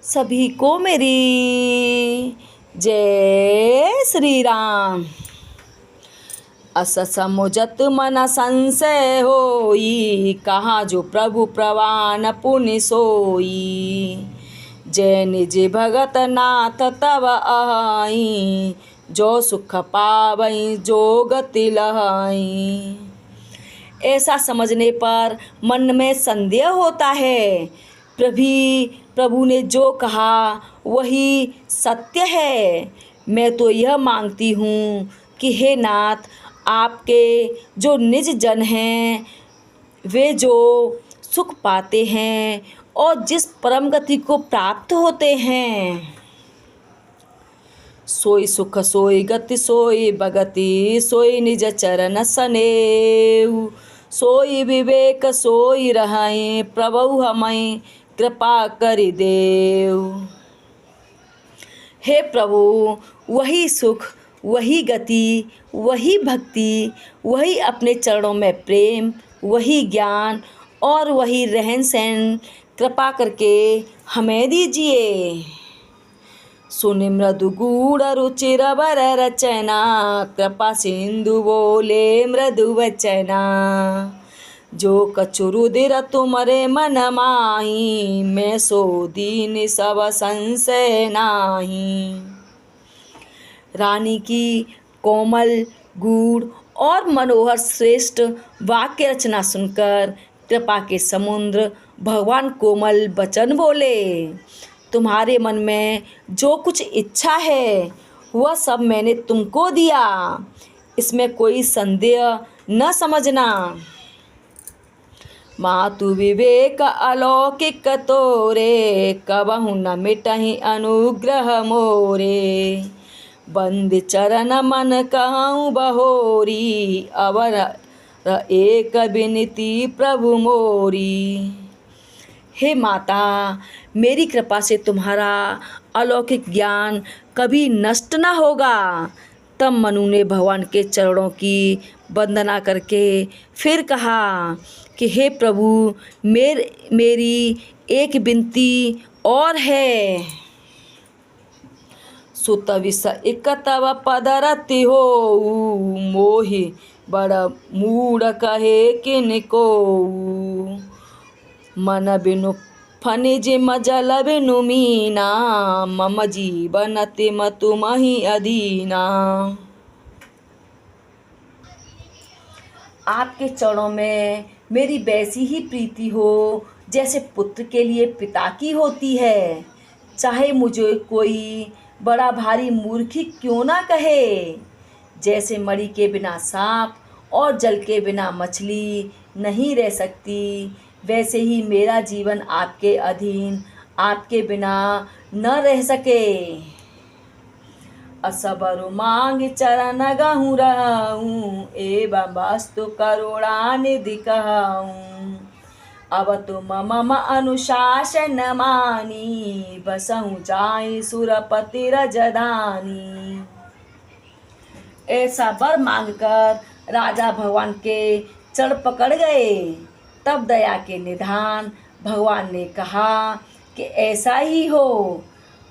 सभी को मेरी जय श्री राम। अस समुझत मन संशय होई, कहाँ जो प्रभु प्रवान पुनि सोई। जय निज भगत नाथ तब आई, जो सुख पावई जो गति लहाई। ऐसा समझने पर मन में संदेह होता है। प्रभु ने जो कहा वही सत्य है। मैं तो यह मांगती हूँ कि हे नाथ, आपके जो निज जन हैं वे जो सुख पाते हैं और जिस परम गति को प्राप्त होते हैं, सोई सुख सोई गति सोई भगति, सोई निज चरण सनेऊ। सोई विवेक सोई रहाई, प्रभु हमें कृपा करि देव। हे प्रभु, वही सुख, वही गति, वही भक्ति, वही अपने चरणों में प्रेम, वही ज्ञान और वही रहन सहन कृपा करके हमें दीजिए। सुनि मृदु गूढ़ रुचिर बर रचना, कृपा सिंधु बोले मृदु वचना। जो कछु रुधिर तुमरे मन माही, मैं सो दीन सब संशय नाही। रानी की कोमल, गूढ़ और मनोहर श्रेष्ठ वाक्य रचना सुनकर कृपा के समुद्र भगवान कोमल वचन बोले। तुम्हारे मन में जो कुछ इच्छा है वह सब मैंने तुमको दिया, इसमें कोई संदेह न समझना। मातु विवेक अलौकिक तोरे, कबहु न मिटहि अनुग्रह मोरे। बंद चरण मन कहूँ बहोरी, अवर एक विनती प्रभु मोरी। हे माता, मेरी कृपा से तुम्हारा अलौकिक ज्ञान कभी नष्ट न होगा। तब मनु ने भगवान के चरणों की वंदना करके फिर कहा कि हे प्रभु, मेरी एक विनती और है। सुत विष इक तव पद रति हो, मोहि बड़ मूढ़ कहे किनको। मन बिनु फनिज मजल बिनु मीना, मम जीवन तिम तुमहि अधीना। आपके चरणों में मेरी वैसी ही प्रीति हो जैसे पुत्र के लिए पिता की होती है। चाहे मुझे कोई बड़ा भारी मूर्खी क्यों ना कहे। जैसे मणि के बिना सांप और जल के बिना मछली नहीं रह सकती, वैसे ही मेरा जीवन आपके अधीन, आपके बिना न रह सके। असबर मांग चरण गहूँ रहूँ, एवं वस्तु करुणा निधि कहूँ। अब तुम मम अनुशासन मानी, बसहु जाई सुरपति रजधानी। ऐसा वर मांगकर राजा भगवान के चरण पकड़ गए। तब दया के निधान भगवान ने कहा कि ऐसा ही हो।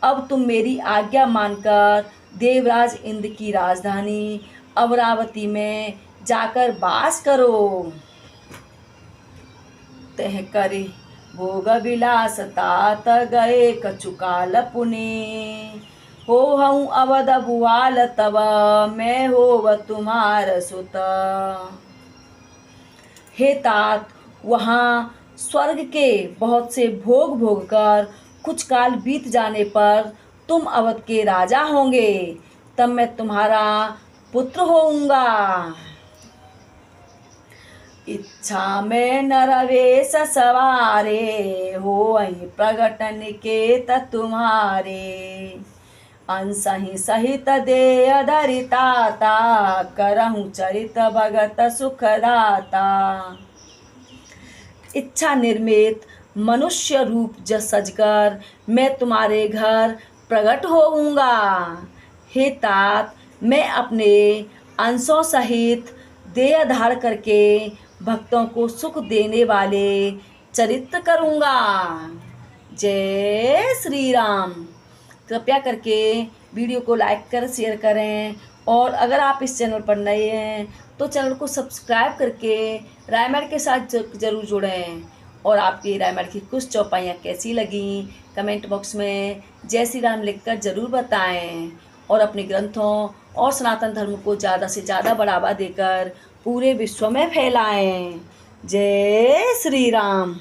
अब तुम मेरी आज्ञा मानकर देवराज इंद्र की राजधानी अमरावती में जाकर वास करो। तह करे भोग विलास तात गए कछु काल पुने। हो हूँ अवध भुआल तब मैं होव तुम्हार सुत। हे तात, वहाँ स्वर्ग के बहुत से भोग भोग कर कुछ काल बीत जाने पर तुम अवध के राजा होंगे, तब मैं तुम्हारा पुत्र होऊंगा। इच्छा में नरवेश सवारे, होई प्रगट निकेत तुम्हारे। अंसहि सहित देय धरिताता, करहूँ चरित भगत सुखदाता। इच्छा निर्मित मनुष्य रूप सजकर मैं तुम्हारे घर प्रकट होऊंगा। हे तात, मैं अपने अंशों सहित देह धारण करके भक्तों को सुख देने वाले चरित्र करूँगा। जय श्री राम। कृपया करके वीडियो को लाइक कर शेयर करें, और अगर आप इस चैनल पर नए हैं तो चैनल को सब्सक्राइब करके रामायण के साथ ज़रूर जुड़ें। और आपकी रामायण की कुछ चौपाइयाँ कैसी लगी कमेंट बॉक्स में जय श्री राम लिखकर ज़रूर बताएं, और अपने ग्रंथों और सनातन धर्म को ज़्यादा से ज़्यादा बढ़ावा देकर पूरे विश्व में फैलाएं। जय श्री राम।